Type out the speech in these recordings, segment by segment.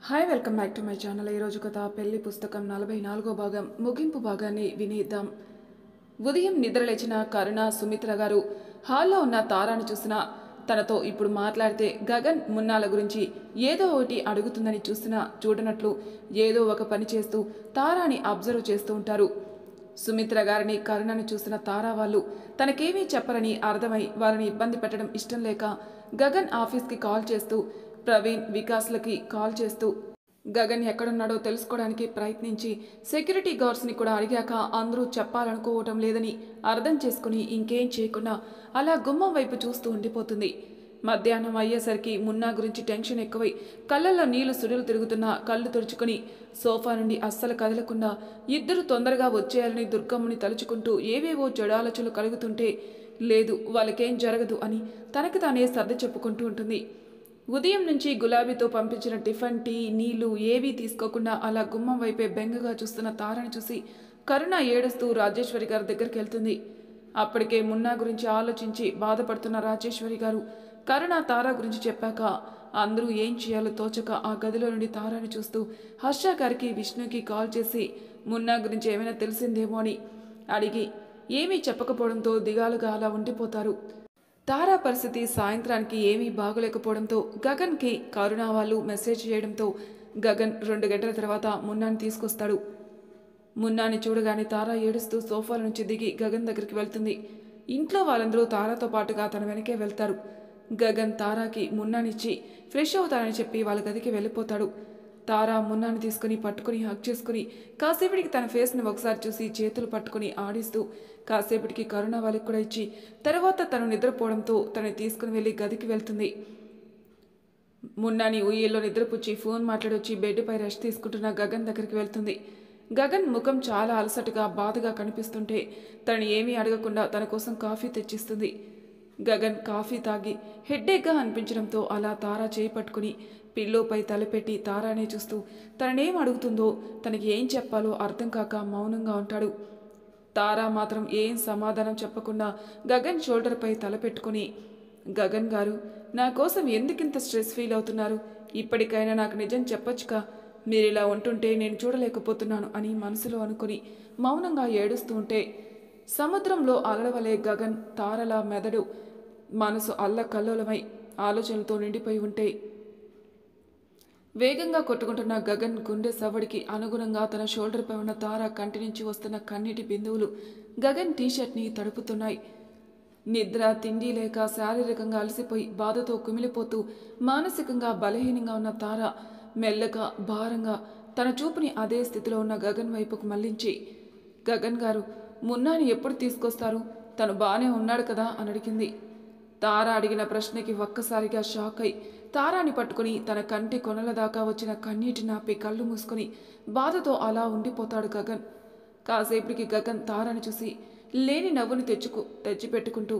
Hi welcome back to my channel. ఈరోజు కథ పెళ్లి పుస్తకం 44వ భాగం ముగింపు భాగాన్ని వినేద్దాం. ఉదయం నిద్రలేచిన కరుణ సుమిత్ర గారు హాల్లో ఉన్న తారాను చూసిన తనతో ఇప్పుడు మాట్లాడితే గగన్ మున్నాల గురించి ఏదో ఒకటి అడుగుతుందని చూసినా చూడనట్లు ఏదో ఒక పని చేస్తూ తారాని అబ్జర్వ్ చేస్తూ ఉంటారు. సుమిత్ర గారిని కరుణను చూసిన తారా వాళ్ళు తనకేమీ చెప్పరని అర్థమై వారిని ఇబ్బంది పెట్టడం ఇష్టం లేక గగన్ ఆఫీస్కి కాల్ చేస్తూ ప్రవీణ్ వికాస్లకి కాల్ చేస్తూ గగన్ ఎక్కడున్నాడో తెలుసుకోవడానికి ప్రయత్నించి సెక్యూరిటీ గార్డ్స్ని కూడా అడిగాక అందరూ చెప్పాలనుకోవటం లేదని అర్థం చేసుకుని ఇంకేం చేయకుండా అలా గుమ్మం వైపు చూస్తూ ఉండిపోతుంది. మధ్యాహ్నం అయ్యేసరికి మున్నా గురించి టెన్షన్ ఎక్కువై కళ్ళల్లో నీళ్లు సుడులు తిరుగుతున్నా కళ్ళు తుడుచుకుని సోఫా నుండి అస్సలు కదలకుండా ఇద్దరు తొందరగా వచ్చేయాలని దుర్గమ్మని తలుచుకుంటూ ఏవేవో చెడాలోచనలు కలుగుతుంటే లేదు వాళ్ళకేం జరగదు అని తనకి తానే సర్ది చెప్పుకుంటూ ఉంటుంది. ఉదయం నుంచి గులాబీతో పంపించిన టిఫిన్ టీ నీళ్లు ఏవీ తీసుకోకుండా అలా గుమ్మం వైపే బెంగగా చూస్తున్న తారని చూసి కరుణ ఏడుస్తూ రాజేశ్వరి గారి దగ్గరికి వెళ్తుంది. అప్పటికే మున్నా గురించి ఆలోచించి బాధపడుతున్న రాజేశ్వరి గారు కరుణ తారా గురించి చెప్పాక అందరూ ఏం చేయాలో తోచక ఆ గదిలో నుండి తారాని చూస్తూ హర్ష గారికి విష్ణుకి కాల్ చేసి మున్నా గురించి ఏమైనా తెలిసిందేమో అని అడిగి ఏమీ చెప్పకపోవడంతో దిగాలుగా అలా ఉండిపోతారు. తారా పరిస్థితి సాయంత్రానికి ఏమీ బాగోలేకపోవడంతో గగన్కి కరుణ వాళ్ళు మెసేజ్ చేయడంతో గగన్ 2 గంటల తర్వాత మున్నాని తీసుకొస్తాడు. మున్నాని చూడగానే తారా ఏడుస్తూ సోఫాల నుంచి దిగి గగన్ దగ్గరికి వెళ్తుంది. ఇంట్లో వాళ్ళందరూ తారాతో పాటుగా తన వెనకే వెళ్తారు. గగన్ తారాకి మున్నానిచ్చి ఫ్రెష్ అవుతానని చెప్పి వాళ్ళ గదికి వెళ్ళిపోతాడు. తారా మున్నాని తీసుకుని పట్టుకుని హక్ చేసుకుని కాసేపటికి తన ఫేస్ని ఒకసారి చూసి చేతులు పట్టుకుని ఆడిస్తూ కాసేపటికి కరుణ వాళ్ళకి కూడా ఇచ్చి తర్వాత తను నిద్రపోవడంతో తను తీసుకుని వెళ్ళి గదికి వెళ్తుంది. మున్నాని ఉయ్యల్లో నిద్రపుచ్చి ఫోన్ మాట్లాడొచ్చి బెడ్పై రెస్ట్ తీసుకుంటున్న గగన్ దగ్గరికి వెళ్తుంది. గగన్ ముఖం చాలా అలసటగా బాధగా కనిపిస్తుంటే తనని ఏమీ అడగకుండా తన కోసం కాఫీ తెచ్చిస్తుంది. గగన్ కాఫీ తాగి హెడ్డేక్గా అనిపించడంతో అలా తారా చేయి పట్టుకుని పిల్లోపై తలపెట్టి తారానే చూస్తూ తననేం అడుగుతుందో తనకి ఏం చెప్పాలో అర్థం కాక మౌనంగా ఉంటాడు. తారా మాత్రం ఏం సమాధానం చెప్పకుండా గగన్ షోల్డర్పై తలపెట్టుకుని గగన్ గారు నా కోసం ఎందుకింత స్ట్రెస్ ఫీల్ అవుతున్నారు? ఇప్పటికైనా నాకు నిజం చెప్పొచ్చుగా, మీరు ఇలా ఉంటుంటే నేను చూడలేకపోతున్నాను అని మనసులో అనుకుని మౌనంగా ఏడుస్తూ ఉంటే సముద్రంలో అలడవలే గగన్ తారల మెదడు మనసు అల్లకల్లోలమై ఆలోచనలతో నిండిపోయి ఉంటే వేగంగా కొట్టుకుంటున్న గగన్ గుండె సవడికి అనుగుణంగా తన షోల్డర్పై ఉన్న తార కంటి నుంచి వస్తున్న కన్నీటి బిందువులు గగన్ టీషర్ట్ని తడుపుతున్నాయి. నిద్ర తిండి లేక శారీరకంగా అలసిపోయి బాధతో కుమిలిపోతూ మానసికంగా బలహీనంగా ఉన్న తార మెల్లగా భారంగా తన చూపుని అదే స్థితిలో ఉన్న గగన్ వైపుకు మళ్లించి గగన్ గారు మున్నాని ఎప్పుడు తీసుకొస్తారు? తను బాగానే ఉన్నాడు కదా అని అడిగింది. తార అడిగిన ప్రశ్నకి ఒక్కసారిగా షాక్ అయి తారాని పట్టుకుని తన కంటి కొనల దాకా వచ్చిన కన్నీటి నాపి కళ్ళు మూసుకొని బాధతో అలా ఉండిపోతాడు గగన్. కాసేపటికి గగన్ తారాని చూసి లేని నవ్వుని తెచ్చిపెట్టుకుంటూ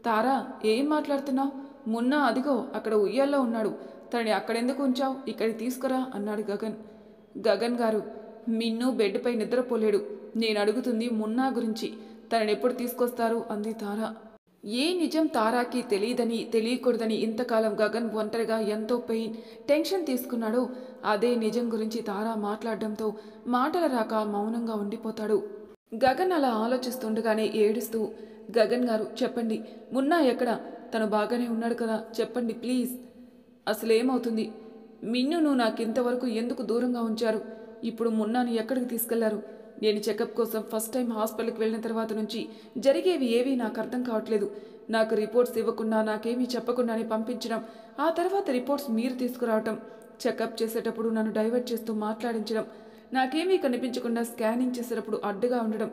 తారా ఏం మాట్లాడుతున్నావు? మున్నా అదిగో అక్కడ ఉయ్యాల్లో ఉన్నాడు, తనని అక్కడెందుకు ఉంచావు? ఇక్కడికి తీసుకురా అన్నాడు గగన్. గగన్ గారు మిన్ను బెడ్పై నిద్రపోలేడు, నేను అడుగుతుంది మున్నా గురించి, తనని ఎప్పుడు తీసుకొస్తారు అంది తారా. ఏ నిజం తారాకి తెలియదని తెలియకూడదని ఇంతకాలం గగన్ ఒంటరిగా ఎంతో పెయిన్ టెన్షన్ తీసుకున్నాడో అదే నిజం గురించి తారా మాట్లాడడంతో మాటలు రాక మౌనంగా ఉండిపోతాడు. గగన్ అలా ఆలోచిస్తుండగానే ఏడుస్తూ గగన్ గారు చెప్పండి, మున్నా ఎక్కడ? తను బాగానే ఉన్నాడు కదా, చెప్పండి ప్లీజ్. అసలేమవుతుంది? మిన్నును నాకింతవరకు ఎందుకు దూరంగా ఉంచారు? ఇప్పుడు మున్నాని ఎక్కడికి తీసుకెళ్లారు? నేను చెకప్ కోసం ఫస్ట్ టైం హాస్పిటల్కి వెళ్ళిన తర్వాత నుంచి జరిగేవి ఏవీ నాకు అర్థం కావట్లేదు. నాకు రిపోర్ట్స్ ఇవ్వకుండా నాకేమీ చెప్పకుండానే పంపించడం, ఆ తర్వాత రిపోర్ట్స్ మీరు తీసుకురావటం, చెకప్ చేసేటప్పుడు నన్ను డైవర్ట్ చేస్తూ మాట్లాడించడం, నాకేమీ కనిపించకుండా స్కానింగ్ చేసేటప్పుడు అడ్డుగా ఉండడం,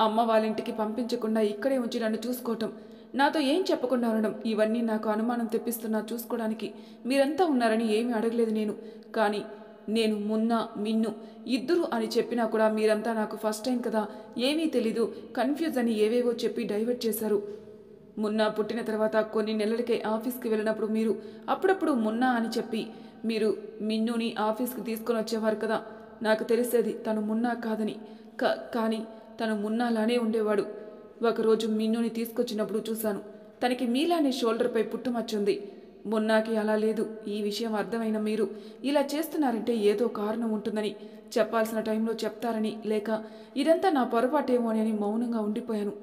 అమ్మ వాళ్ళ ఇంటికి పంపించకుండా ఇక్కడే ఉంచి నన్ను చూసుకోవటం, నాతో ఏం చెప్పకుండా ఉండడం, ఇవన్నీ నాకు అనుమానం తెప్పిస్తున్నా. చూసుకోవడానికి మీరంతా ఉన్నారని ఏమీ అడగలేదు నేను. కానీ నేను మున్నా మిన్ను ఇద్దరు అని చెప్పినా కూడా మీరంతా నాకు ఫస్ట్ టైం కదా, ఏమీ తెలీదు, కన్ఫ్యూజ్ అని ఏవేవో చెప్పి డైవర్ట్ చేశారు. మున్నా పుట్టిన తర్వాత కొన్ని నెలలకే ఆఫీస్కి వెళ్ళినప్పుడు మీరు అప్పుడప్పుడు మున్నా అని చెప్పి మీరు మిన్నుని ఆఫీస్కి తీసుకొని వచ్చేవారు కదా. నాకు తెలిసేది తను మున్నా కాదని. కానీ తను మున్నాలానే ఉండేవాడు. ఒకరోజు మిన్నుని తీసుకొచ్చినప్పుడు చూశాను, తనకి మీలానే షోల్డర్పై పుట్టుమచ్చుంది. మున్నాకి అలా లేదు. ఈ విషయం అర్థమైన మీరు ఇలా చేస్తున్నారంటే ఏదో కారణం ఉంటుందని, చెప్పాల్సిన టైంలో చెప్తారని, లేక ఇదంతా నా పొరపాటేమో అని మౌనంగా ఉండిపోయాను.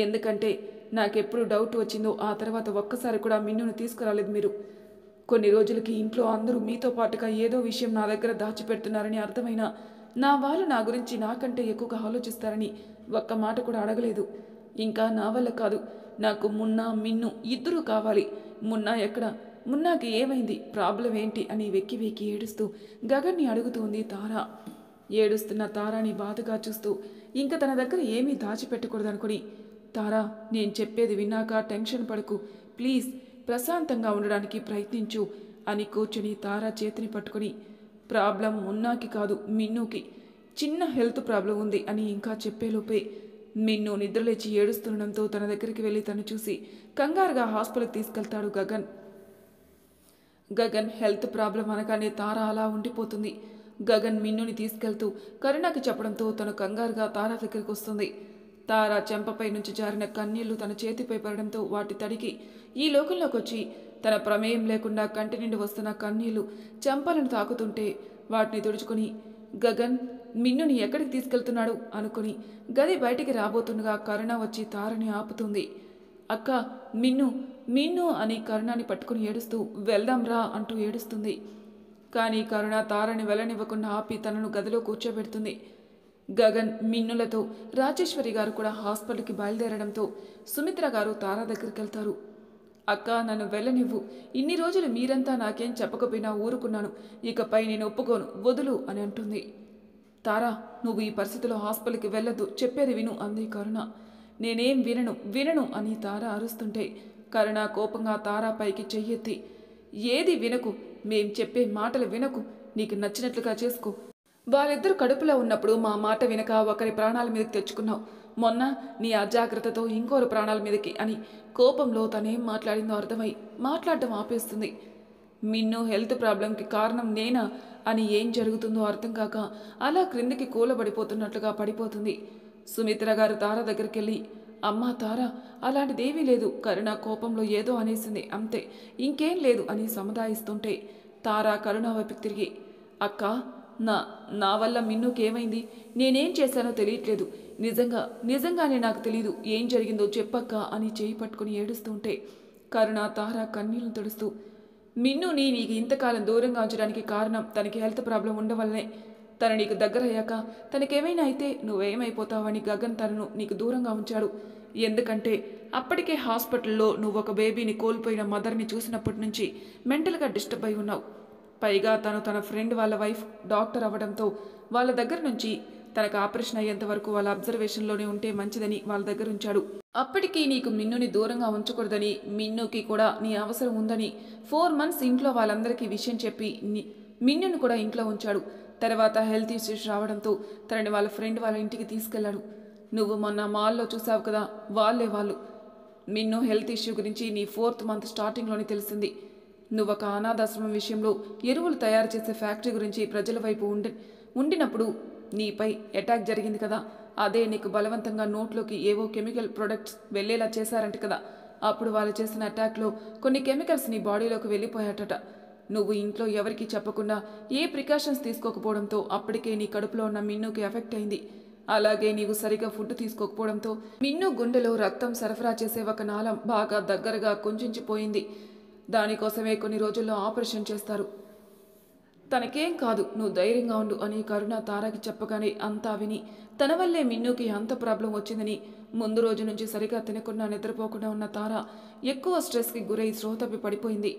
ఎందుకంటే నాకెప్పుడు డౌట్ వచ్చిందో ఆ తర్వాత ఒక్కసారి కూడా మిన్నును తీసుకురాలేదు మీరు. కొన్ని రోజులకి ఇంట్లో అందరూ మీతో పాటుగా ఏదో విషయం నా దగ్గర దాచిపెడుతున్నారని అర్థమైనా నా వాళ్ళు నా గురించి నాకంటే ఎక్కువగా ఆలోచిస్తారని ఒక్క మాట కూడా అడగలేదు. ఇంకా నా వల్ల కాదు. నాకు మున్నా మిన్ను ఇద్దరూ కావాలి. మున్నా ఎక్కడ? మున్నాకి ఏమైంది? ప్రాబ్లం ఏంటి అని వెక్కి వెక్కి ఏడుస్తూ గగన్ని అడుగుతోంది తార. ఏడుస్తున్న తారాని బాధగా చూస్తూ ఇంకా తన దగ్గర ఏమీ దాచిపెట్టకూడదనుకుని, తారా, నేను చెప్పేది విన్నాక టెన్షన్ పడకు, ప్లీజ్ ప్రశాంతంగా ఉండడానికి ప్రయత్నించు అని కూర్చుని తారా చేతిని పట్టుకుని, ప్రాబ్లం మున్నాకి కాదు మిన్నుకి, చిన్న హెల్త్ ప్రాబ్లం ఉంది అని ఇంకా చెప్పేలోపే మిన్ను నిద్రలేచి ఏడుస్తుండడంతో తన దగ్గరికి వెళ్ళి తను చూసి కంగారుగా హాస్పిటల్కి తీసుకెళ్తాడు గగన్. గగన్ హెల్త్ ప్రాబ్లం అనగానే తార అలా ఉండిపోతుంది. గగన్ మిన్నుని తీసుకెళ్తూ కరుణకి చెప్పడంతో తను కంగారుగా తార దగ్గరికి వస్తుంది. తార చెంపపై నుంచి జారిన కన్నీళ్లు తన చేతిపై పడడంతో వాటి తడికి ఈ లోకంలోకి వచ్చి తన ప్రమేయం లేకుండా కంటి నుండి వస్తున్న కన్నీళ్లు చెంపలను తాకుతుంటే వాటిని తుడుచుకుని, గగన్ మిన్నుని ఎక్కడికి తీసుకెళ్తున్నాడు అనుకుని గది బయటికి రాబోతుండగా కరుణ వచ్చి తారని ఆపుతుంది. అక్క, మిన్ను మిన్ను అని కరుణని పట్టుకుని ఏడుస్తూ వెళ్దాం రా అంటూ ఏడుస్తుంది. కానీ కరుణ తారని వెళ్ళనివ్వకుండా ఆపి తనను గదిలో కూర్చోబెడుతుంది. గగన్ మిన్నులతో రాజేశ్వరి గారు కూడా హాస్పిటల్కి బయలుదేరడంతో సుమిత్ర గారు తార దగ్గరికి వెళ్తారు. అక్క, నన్ను వెళ్ళనివ్వు. ఇన్ని రోజులు మీరంతా నాకేం చెప్పకపోయినా ఊరుకున్నాను. ఇకపై నేను ఒప్పుకోను, వదులు అని అంటుంది. తారా, నువ్వు ఈ పరిస్థితిలో హాస్పిటల్కి వెళ్ళొద్దు, చెప్పేది విను అంది కరుణ. నేనేం వినను అని తార అరుస్తుంటే కరుణ కోపంగా తారా పైకి చెయ్యెత్తి, ఏది వినకు, మేం చెప్పే మాటలు వినకు, నీకు నచ్చినట్లుగా చేసుకో. వాళ్ళిద్దరూ కడుపులో ఉన్నప్పుడు మా మాట వినక ఒకరి ప్రాణాల మీదకి తెచ్చుకున్నావు. మొన్న నీ అజాగ్రత్తతో ఇంకోరు ప్రాణాల మీదకి అని కోపంలో తనేం మాట్లాడిందో అర్థమై మాట్లాడటం ఆపేస్తుంది. మిన్ను హెల్త్ ప్రాబ్లంకి కారణం నేనా అని ఏం జరుగుతుందో అర్థం కాక అలా క్రిందికి కూలబడిపోతున్నట్లుగా పడిపోతుంది. సుమిత్ర గారు తార దగ్గరికి వెళ్ళి, అమ్మా తార, అలాంటిదేమీ లేదు, కరుణ కోపంలో ఏదో అనేసింది అంతే, ఇంకేం లేదు అని సముదాయిస్తుంటే తార కరుణ వైపుకి తిరిగి, అక్క, నా వల్ల మిన్నుకి ఏమైంది? నేనేం చేశానో తెలియట్లేదు. నిజంగానే నాకు తెలీదు. ఏం జరిగిందో చెప్పక్క అని చేయి పట్టుకుని ఏడుస్తుంటే కరుణ తార కన్నీళ్లు తుడుస్తూ, మిన్నుని నీకు ఇంతకాలం దూరంగా ఉంచడానికి కారణం తనకి హెల్త్ ప్రాబ్లం ఉండవల్లనే. తను నీకు దగ్గరయ్యాక తనకేమైనా అయితే నువ్వేమైపోతావని గగన్ తనను నీకు దూరంగా ఉంచాడు. ఎందుకంటే అప్పటికే హాస్పిటల్లో నువ్వు ఒక బేబీని కోల్పోయిన మదర్ని చూసినప్పటి నుంచి మెంటల్గా డిస్టర్బ్ అయి ఉన్నావు. పైగా తన ఫ్రెండ్ వాళ్ళ వైఫ్ డాక్టర్ అవ్వడంతో వాళ్ళ దగ్గర నుంచి తనకు ఆపరేషన్ అయ్యేంత వరకు వాళ్ళ అబ్జర్వేషన్లోనే ఉంటే మంచిదని వాళ్ళ దగ్గర ఉంచాడు. అప్పటికీ నీకు మిన్నుని దూరంగా ఉంచకూడదని, మిన్నుకి కూడా నీ అవసరం ఉందని 4 months ఇంట్లో వాళ్ళందరికీ విషయం చెప్పి మిన్నుని కూడా ఇంట్లో ఉంచాడు. తర్వాత హెల్త్ ఇష్యూస్ రావడంతో తనని వాళ్ళ ఫ్రెండ్ వాళ్ళ ఇంటికి తీసుకెళ్లాడు. నువ్వు మొన్న మాల్లో చూసావు కదా, వాళ్ళు మిన్ను హెల్త్ ఇష్యూ గురించి నీ 4th month స్టార్టింగ్లోనే తెలిసింది. నువ్వు ఒక అనాథాశ్రమం విషయంలో ఎరువులు తయారు చేసే ఫ్యాక్టరీ గురించి ప్రజల వైపు ఉండినప్పుడు నీపై అటాక్ జరిగింది కదా, అదే నీకు బలవంతంగా నోట్లోకి ఏవో కెమికల్ ప్రొడక్ట్స్ వెళ్ళేలా చేశారంట కదా. అప్పుడు వాళ్ళు చేసిన అటాక్లో కొన్ని కెమికల్స్ నీ బాడీలోకి వెళ్ళిపోయాటట. నువ్వు ఇంట్లో ఎవరికీ చెప్పకుండా ఏ ప్రికాషన్స్ తీసుకోకపోవడంతో అప్పటికే నీ కడుపులో ఉన్న మిన్నుకి ఎఫెక్ట్ అయింది. అలాగే నీవు సరిగా ఫుడ్ తీసుకోకపోవడంతో మిన్ను గుండెలో రక్తం సరఫరా చేసే ఒక నాళం బాగా దగ్గరగా కుంచించిపోయింది. దానికోసమే కొన్ని రోజుల్లో ఆపరేషన్ చేస్తారు. తనకేం కాదు, నువ్వు ధైర్యంగా ఉండు అని కరుణ తారకి చెప్పగానే అంతా విని తన వల్లే మిన్నుకి అంత ప్రాబ్లం వచ్చిందని, ముందు రోజు నుంచి సరిగా తినకుండా నిద్రపోకుండా ఉన్న తార ఎక్కువ స్ట్రెస్కి గురై శ్రోతపి పడిపోయింది.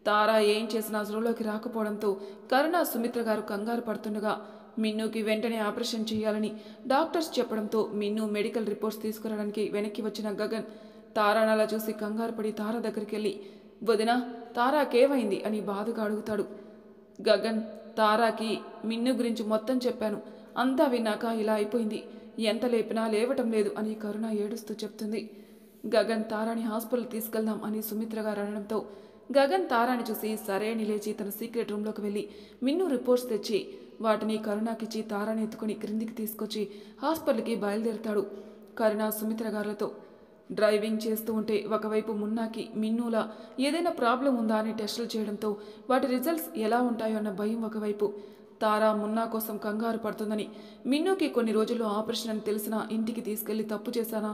తార ఏం చేసినా స్రోలోకి రాకపోవడంతో కరుణ సుమిత్ర గారు కంగారు పడుతుండగా మిన్నుకి వెంటనే ఆపరేషన్ చేయాలని డాక్టర్స్ చెప్పడంతో మిన్ను మెడికల్ రిపోర్ట్స్ తీసుకురావడానికి వెనక్కి వచ్చిన గగన్ తారానలా చూసి కంగారు పడి తార దగ్గరికి వెళ్ళి, వదినా, తారాకేమైంది అని బాధగా అడుగుతాడు. గగన్, తారాకి మిన్ను గురించి మొత్తం చెప్పాను. అంతా విన్నాక ఇలా అయిపోయింది. ఎంత లేపినా లేవటం లేదు అని కరుణ ఏడుస్తూ చెప్తుంది. గగన్ తారాని హాస్పిటల్ తీసుకెళ్దాం అని సుమిత్ర గారు అనడంతో గగన్ తారాని చూసి సరే అని లేచి తన సీక్రెట్ రూమ్లోకి వెళ్ళి మిన్ను రిపోర్ట్స్ తెచ్చి వాటిని కరుణకిచ్చి తారాని ఎత్తుకుని క్రిందికి తీసుకొచ్చి హాస్పిటల్కి బయలుదేరుతాడు. కరుణ సుమిత్ర గారులతో, డ్రైవింగ్ చేస్తూ ఉంటే ఒకవైపు మున్నాకి మిన్నులా ఏదైనా ప్రాబ్లం ఉందా అని టెస్టులు చేయడంతో వాటి రిజల్ట్స్ ఎలా ఉంటాయో అన్న భయం ఒకవైపు. తారా మున్నా కోసం కంగారు పడుతుందని, మిన్నుకి కొన్ని రోజుల్లో ఆపరేషన్ అని తెలిసినా ఇంటికి తీసుకెళ్లి తప్పు చేశానా,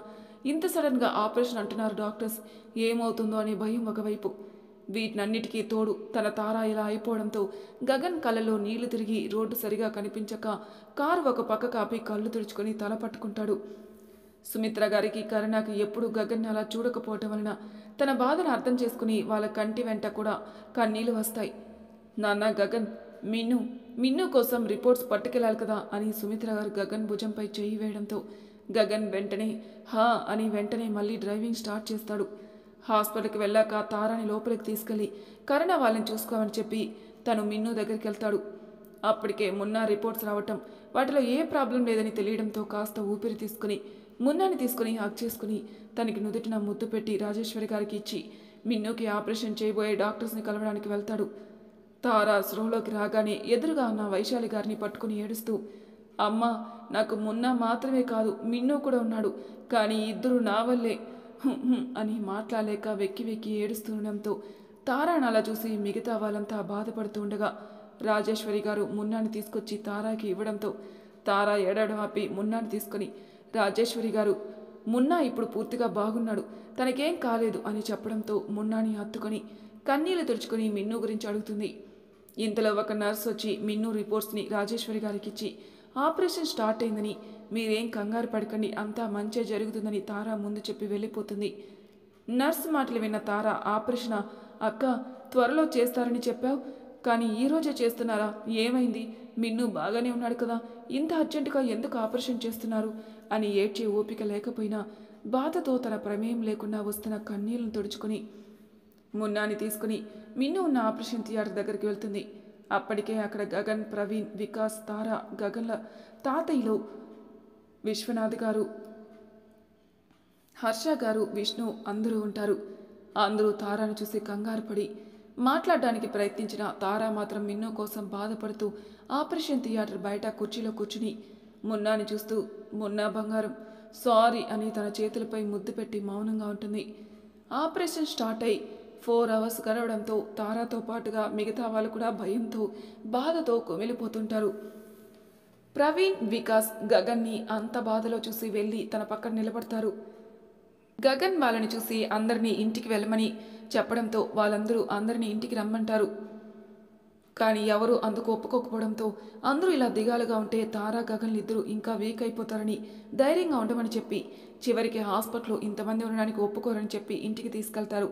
ఇంత సడన్గా ఆపరేషన్ అంటున్నారు డాక్టర్స్, ఏమవుతుందో అనే భయం ఒకవైపు. వీటినన్నిటికీ తోడు తన తారా ఇలా అయిపోవడంతో గగన్ కళ్ళలో నీళ్లు తిరిగి రోడ్డు సరిగా కనిపించక కారు ఒక పక్క కాపి కళ్ళు తుడుచుకొని తల పట్టుకుంటాడు. సుమిత్ర గారికి కరుణకి ఎప్పుడూ గగన్ని అలా చూడకపోవటం వలన తన బాధను అర్థం చేసుకుని వాళ్ళ కంటి వెంట కూడా కన్నీళ్లు వస్తాయి. నాన్న గగన్, మిన్ను కోసం రిపోర్ట్స్ పట్టుకెళ్ళాలి కదా అని సుమిత్ర గారు గగన్ భుజంపై చేయి వేయడంతో గగన్ వెంటనే హా అని వెంటనే మళ్ళీ డ్రైవింగ్ స్టార్ట్ చేస్తాడు. హాస్పిటల్కి వెళ్ళాక తారాని లోపలికి తీసుకెళ్లి కరుణ వాళ్ళని చూసుకోమని చెప్పి తను మిన్ను దగ్గరికి వెళ్తాడు. అప్పటికే మున్నా రిపోర్ట్స్ రావటం, వాటిలో ఏ ప్రాబ్లం లేదని తెలియడంతో కాస్త ఊపిరి తీసుకుని మున్నాని తీసుకుని హక్ చేసుకుని తనకి నుదుటిన ముద్దు పెట్టి రాజేశ్వరి గారికి ఇచ్చి మిన్నుకి ఆపరేషన్ చేయబోయే డాక్టర్స్ని కలవడానికి వెళ్తాడు. తారా స్రోలోకి రాగానే ఎదురుగా ఉన్న వైశాలి గారిని పట్టుకుని ఏడుస్తూ, అమ్మా, నాకు మున్నా మాత్రమే కాదు మిన్ను కూడా ఉన్నాడు, కానీ ఇద్దరు నా వల్లే అని మాట్లాడలేక వెక్కి వెక్కి ఏడుస్తుండడంతో తారాను అలా చూసి మిగతా వాళ్ళంతా బాధపడుతూ ఉండగా రాజేశ్వరి గారు మున్నాని తీసుకొచ్చి తారాకి ఇవ్వడంతో తారా ఏడవడం ఆపి మున్నాని తీసుకొని, రాజేశ్వరి గారు, మున్నా ఇప్పుడు పూర్తిగా బాగున్నాడు, తనకేం కాలేదు అని చెప్పడంతో మున్నాని హత్తుకొని కన్నీళ్లు తుడుచుకొని మిన్ను గురించి అడుగుతుంది. ఇంతలో ఒక నర్స్ వచ్చి మిన్ను రిపోర్ట్స్ని రాజేశ్వరి గారికి ఇచ్చి ఆపరేషన్ స్టార్ట్ అయిందని, మీరేం కంగారు పడకండి, అంతా మంచే జరుగుతుందని తారా ముందు చెప్పి వెళ్ళిపోతుంది. నర్స్ మాటలు విన్న తారా, ఆపరేషనా అక్క, త్వరలో చేస్తారని చెప్పావు, కానీ ఈరోజే చేస్తున్నారా, ఏమైంది, మిన్ను బాగానే ఉన్నాడు కదా, ఇంత అర్జెంటుగా ఎందుకు ఆపరేషన్ చేస్తున్నారు అని ఏడ్చే ఓపిక లేకపోయినా బాధతో తన ప్రమేయం లేకుండా వస్తున్న కన్నీళ్లను తుడుచుకొని మున్నాని తీసుకుని మిన్ను ఉన్న ఆపరేషన్ థియేటర్ దగ్గరికి వెళ్తుంది. అప్పటికే అక్కడ గగన్, ప్రవీణ్, వికాస్, తారా, గగన్ల తాతయ్యలు విశ్వనాథ్ గారు, హర్ష గారు, విష్ణు అందరూ ఉంటారు. అందరూ తారాను చూసి కంగారు పడి మాట్లాడడానికి ప్రయత్నించిన తారా మాత్రం మిన్ను కోసం బాధపడుతూ ఆపరేషన్ థియేటర్ బయట కుర్చీలో కూర్చుని మున్నాని చూస్తూ, మున్నా బంగారం, సారీ అని తన చేతులపై ముద్దు పెట్టి మౌనంగా ఉంటుంది. ఆపరేషన్ స్టార్ట్ అయి 4 hours గడవడంతో తారాతో పాటుగా మిగతా వాళ్ళు కూడా భయంతో బాధతో కుమిలిపోతుంటారు. ప్రవీణ్, వికాస్ గగన్ని అంత బాధలో చూసి వెళ్ళి తన పక్కన నిలబడతారు. గగన్ వాళ్ళని చూసి అందరినీ ఇంటికి వెళ్ళమని చెప్పడంతో వాళ్ళందరూ అందరినీ ఇంటికి రమ్మంటారు. కానీ ఎవరు అందుకు ఒప్పుకోకపోవడంతో అందరూ ఇలా దిగాలుగా ఉంటే తారా, గగన్లు ఇద్దరు ఇంకా వీక్ అయిపోతారని ధైర్యంగా ఉండమని చెప్పి చివరికి హాస్పిటల్లో ఇంతమంది ఉండడానికి ఒప్పుకోరని చెప్పి ఇంటికి తీసుకెళ్తారు.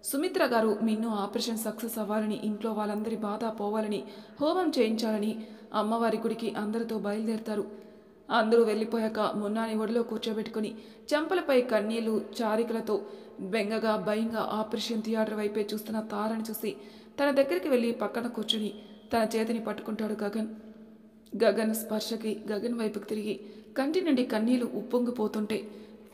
సుమిత్ర గారు మిన్ను ఆపరేషన్ సక్సెస్ అవ్వాలని, ఇంట్లో వాళ్ళందరి బాధ పోవాలని, హోమం చేయించాలని అమ్మవారి గుడికి అందరితో బయలుదేరతారు. అందరూ వెళ్ళిపోయాక మున్నాని ఒడిలో కూర్చోబెట్టుకుని చెంపలపై కన్నీళ్లు చారికలతో బెంగగా భయంగా ఆపరేషన్ థియేటర్ వైపే చూస్తున్న తారని చూసి తన దగ్గరికి వెళ్ళి పక్కన కూర్చుని తన చేతిని పట్టుకుంటాడు గగన్. గగన్ స్పర్శకి గగన్ వైపుకి తిరిగి కంటి నుండి కన్నీళ్లు ఉప్పొంగిపోతుంటే,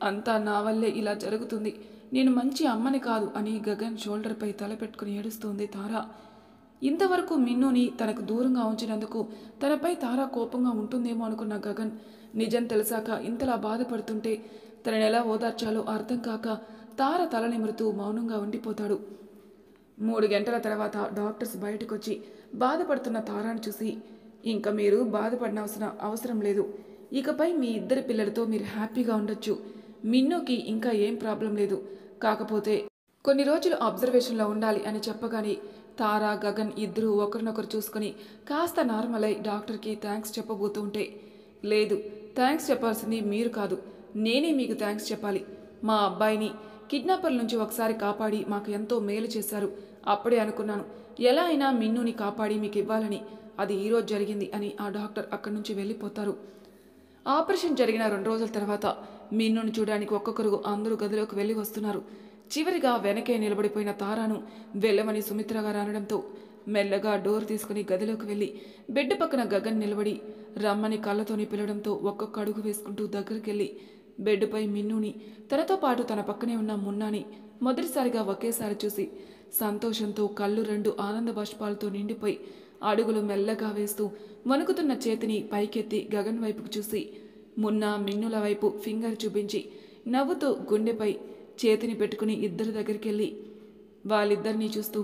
అంతా నా వల్లే ఇలా జరుగుతుంది, నేను మంచి అమ్మని కాదు అని గగన్ షోల్డర్పై తలపెట్టుకుని ఏడుస్తుంది తారా. ఇంతవరకు మిన్నుని తనకు దూరంగా ఉంచినందుకు తనపై తారా కోపంగా ఉంటుందేమో అనుకున్న గగన్ నిజం తెలిసాక ఇంతలా బాధపడుతుంటే తనని ఎలా ఓదార్చాలో అర్థం కాక తార తల నిమురుతూ మౌనంగా ఉండిపోతాడు. 3 గంటల తర్వాత డాక్టర్స్ బయటకు వచ్చి బాధపడుతున్న తారాను చూసి, ఇంకా మీరు బాధపడిన అవసరం లేదు, ఇకపై మీ ఇద్దరి పిల్లలతో మీరు హ్యాపీగా ఉండొచ్చు, మిన్నుకి ఇంకా ఏం ప్రాబ్లం లేదు, కాకపోతే కొన్ని రోజులు అబ్జర్వేషన్లో ఉండాలి అని చెప్పగానే తారా, గగన్ ఇద్దరూ ఒకరినొకరు చూసుకుని కాస్త నార్మల్ అయి డాక్టర్కి థ్యాంక్స్ చెప్పబోతూ ఉంటే, లేదు, థ్యాంక్స్ చెప్పాల్సింది మీరు కాదు, నేనే మీకు థ్యాంక్స్ చెప్పాలి, మా అబ్బాయిని కిడ్నాపర్ల నుంచి ఒకసారి కాపాడి మాకు ఎంతో మేలు చేశారు, అప్పుడే అనుకున్నాను ఎలా అయినా మిన్నుని కాపాడి మీకు ఇవ్వాలని, అది ఈరోజు జరిగింది అని ఆ డాక్టర్ అక్కడి నుంచి వెళ్ళిపోతారు. ఆపరేషన్ జరిగిన 2 రోజుల తర్వాత మిన్నుని చూడడానికి ఒక్కొక్కరు అందరూ గదిలోకి వెళ్ళి వస్తున్నారు. చివరిగా వెనకే నిలబడిపోయిన తారాను వెళ్ళమని సుమిత్ర గారు అనడంతో మెల్లగా డోర్ తీసుకుని గదిలోకి వెళ్ళి బెడ్ పక్కన గగన్ నిలబడి రమ్మని కళ్ళతోని పిలవడంతో ఒక్కొక్క అడుగు వేసుకుంటూ దగ్గరికి వెళ్ళి బెడ్పై మిన్నుని, తనతో పాటు తన పక్కనే ఉన్న మున్నాని మొదటిసారిగా ఒకేసారి చూసి సంతోషంతో కళ్ళు 2 ఆనంద బాష్పాలతో నిండిపోయి అడుగులు మెల్లగా వేస్తూ వణుకుతున్న చేతిని పైకెత్తి గగన్ వైపుకు చూసి మున్నా, మిన్నుల వైపు ఫింగర్ చూపించి నవ్వుతూ గుండెపై చేతిని పెట్టుకుని ఇద్దరి దగ్గరికి వెళ్ళి వాళ్ళిద్దరినీ చూస్తూ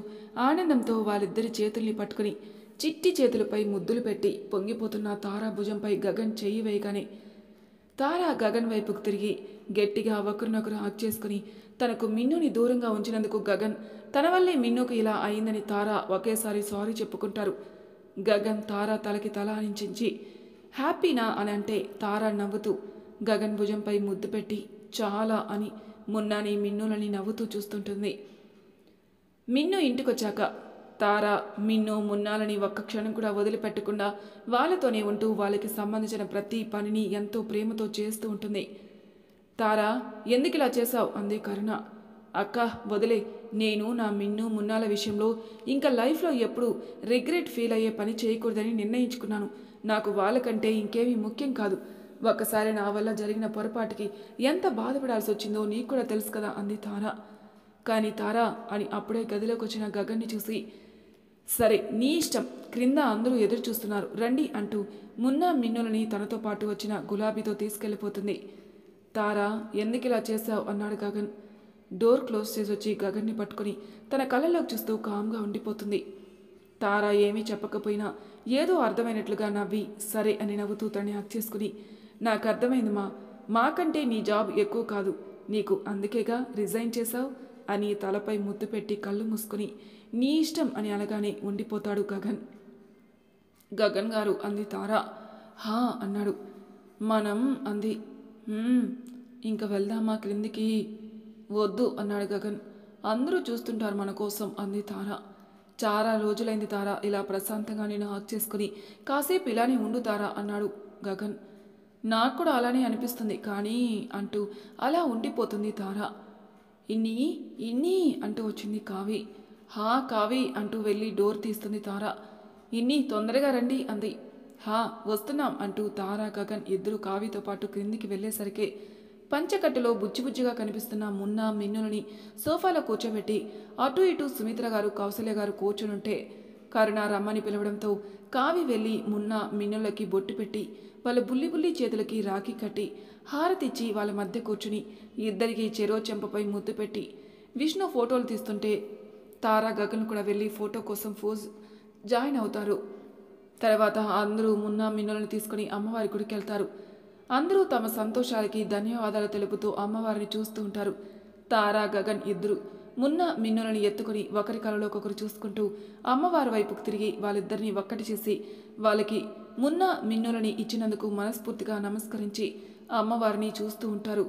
ఆనందంతో వాళ్ళిద్దరి చేతుల్ని పట్టుకుని చిట్టి చేతులపై ముద్దులు పెట్టి పొంగిపోతున్న తారా భుజంపై గగన్ చెయ్యి వేయగానే తారా గగన్ వైపుకు తిరిగి గట్టిగా ఒకరినొకరు హక్ చేసుకుని తనకు మిన్నుని దూరంగా ఉంచినందుకు గగన్ తన వల్లే మిన్నుకు ఇలా అయిందని తారా ఒకేసారి సారీ చెప్పుకుంటారు. గగన్ తారా తలకి తల ఆనించి హ్యాపీనా అని అంటే తారా నవ్వుతూ గగన్ భుజంపై ముద్దు పెట్టి చాలా అని మున్నాని మిన్నులని నవ్వుతూ చూస్తుంటుంది. మిన్ను ఇంటికొచ్చాక తారా మిన్ను మున్నాలని ఒక్క క్షణం కూడా వదిలిపెట్టకుండా వాళ్ళతోనే ఉంటూ వాళ్ళకి సంబంధించిన ప్రతి పనిని ఎంతో ప్రేమతో చేస్తూ ఉంటుంది. తారా ఎందుకు ఇలా చేశావు అంది కరుణ. అక్క వదిలే, నేను నా మిన్ను మున్నాల విషయంలో ఇంకా లైఫ్లో ఎప్పుడు రిగ్రెట్ ఫీల్ అయ్యే పని చేయకూడదని నిర్ణయించుకున్నాను. నాకు వాళ్ళకంటే ఇంకేమీ ముఖ్యం కాదు. ఒక్కసారి నా వల్ల జరిగిన పొరపాటుకి ఎంత బాధపడాల్సి వచ్చిందో నీకు కూడా తెలుసు కదా అంది తారా. కానీ తారా అని అప్పుడే గదిలోకి వచ్చిన గగన్ని చూసి సరే నీ ఇష్టం, క్రింద అందరూ ఎదురు చూస్తున్నారు రండి అంటూ మున్నా మిన్నులని తనతో పాటు వచ్చిన గులాబీతో తీసుకెళ్ళిపోతుంది. తారా ఎందుకు ఇలా చేశావు అన్నాడు గగన్. డోర్ క్లోజ్ చేసి వచ్చి గగన్ని పట్టుకుని తన కళ్ళలోకి చూస్తూ కామ్గా ఉండిపోతుంది. తారా ఏమీ చెప్పకపోయినా ఏదో అర్థమైనట్లుగా నవ్వి సరే అని నవ్వుతూ తనని హక్ చేసుకుని నాకు అర్థమైంది మాకంటే నీ జాబ్ ఎక్కువ కాదు నీకు, అందుకేగా రిజైన్ చేశావు అని తలపై ముద్దు పెట్టి కళ్ళు మూసుకుని నీ ఇష్టం అని అనగానే ఉండిపోతాడు గగన్. గగన్ గారు అంది తారా. హా అన్నాడు. మనం అంది. ఇంక వెళ్దామా క్రిందికి? వద్దు అన్నాడు గగన్. అందరూ చూస్తుంటారు మన కోసం అంది తారా. చాలా రోజులైంది తారా ఇలా ప్రశాంతంగా నేను హక్ చేసుకుని, కాసేపు ఇలానే ఉండు తారా అన్నాడు గగన్. నాకు కూడా అలానే అనిపిస్తుంది కానీ అంటూ అలా ఉండిపోతుంది తారా. ఇన్ని ఇన్ని అంటూ వచ్చింది కావి. హా కావి అంటూ వెళ్ళి డోర్ తీస్తుంది తారా. ఇన్ని తొందరగా రండి అంది. హా వస్తున్నాం అంటూ తారా గగన్ ఇద్దరు కావితో పాటు క్రిందికి వెళ్ళేసరికి పంచకట్టులో బుజ్జిబుజ్జిగా కనిపిస్తున్న మున్నా మిన్నులని సోఫాలో కూర్చోబెట్టి అటు ఇటు సుమిత్ర గారు కౌసల్య గారు కూర్చునుంటే కరుణ రమ్మని పిలవడంతో కావి వెళ్ళి మున్నా మిన్నులకి బొట్టు పెట్టి వాళ్ళ బుల్లి బుల్లి చేతులకి రాఖీ కట్టి హారతిచ్చి వాళ్ళ మధ్య కూర్చుని ఇద్దరికి చెరో చెంపపై ముద్దు పెట్టి విష్ణు ఫోటోలు తీస్తుంటే తారా గగన్ కూడా వెళ్ళి ఫోటో కోసం జాయిన్ అవుతారు. తర్వాత అందరూ మున్నా మిన్నులను తీసుకుని అమ్మవారి గుడికి వెళ్తారు. అందరూ తమ సంతోషాలకి ధన్యవాదాలు తెలుపుతూ అమ్మవారిని చూస్తూ ఉంటారు. తారా గగన్ ఇద్దరు మున్నా మిన్నులను ఎత్తుకుని ఒకరి కలలోకొకరు చూసుకుంటూ అమ్మవారి వైపుకు తిరిగి వాళ్ళిద్దరినీ ఒక్కటి చేసి వాళ్ళకి మున్నా మిన్నులని ఇచ్చినందుకు మనస్ఫూర్తిగా నమస్కరించి అమ్మవారిని చూస్తూ ఉంటారు.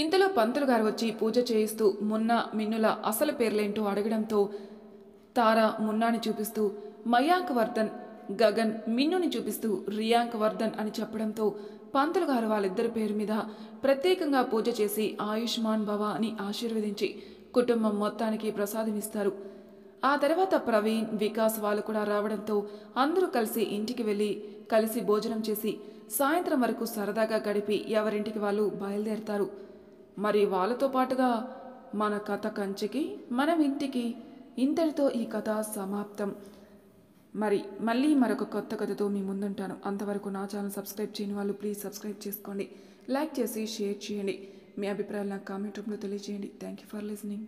ఇంతలో పంతులు గారు వచ్చి పూజ చేయిస్తూ మున్నా మిన్నుల అసలు పేర్లేంటో అడగడంతో తారా మున్నాని చూపిస్తూ మయాంక్ వర్ధన్, గగన్ మిన్నుని చూపిస్తూ రియాంక్ వర్ధన్ అని చెప్పడంతో పంతులు గారు వాళ్ళిద్దరి పేరు మీద ప్రత్యేకంగా పూజ చేసి ఆయుష్మాన్ భవ అని ఆశీర్వదించి కుటుంబం మొత్తానికి ప్రసాదమిస్తారు. ఆ తర్వాత ప్రవీణ్, వికాస్ వాళ్ళు కూడా రావడంతో అందరూ కలిసి ఇంటికి వెళ్ళి కలిసి భోజనం చేసి సాయంత్రం వరకు సరదాగా గడిపి ఎవరింటికి వాళ్ళు బయలుదేరతారు. మరి వాళ్ళతో పాటుగా మన కథ కంచికి మనం ఇంటికి. ఇంతటితో ఈ కథ సమాప్తం. మరి మళ్ళీ మరొక కొత్త కథతో మీ ముందుంటాను. అంతవరకు నా ఛానల్ సబ్స్క్రైబ్ చేయని వాళ్ళు ప్లీజ్ సబ్స్క్రైబ్ చేసుకోండి, లైక్ చేసి షేర్ చేయండి, మీ అభిప్రాయాలు నాకు కామెంట్ రూపంలో తెలియజేయండి. Thank you for listening.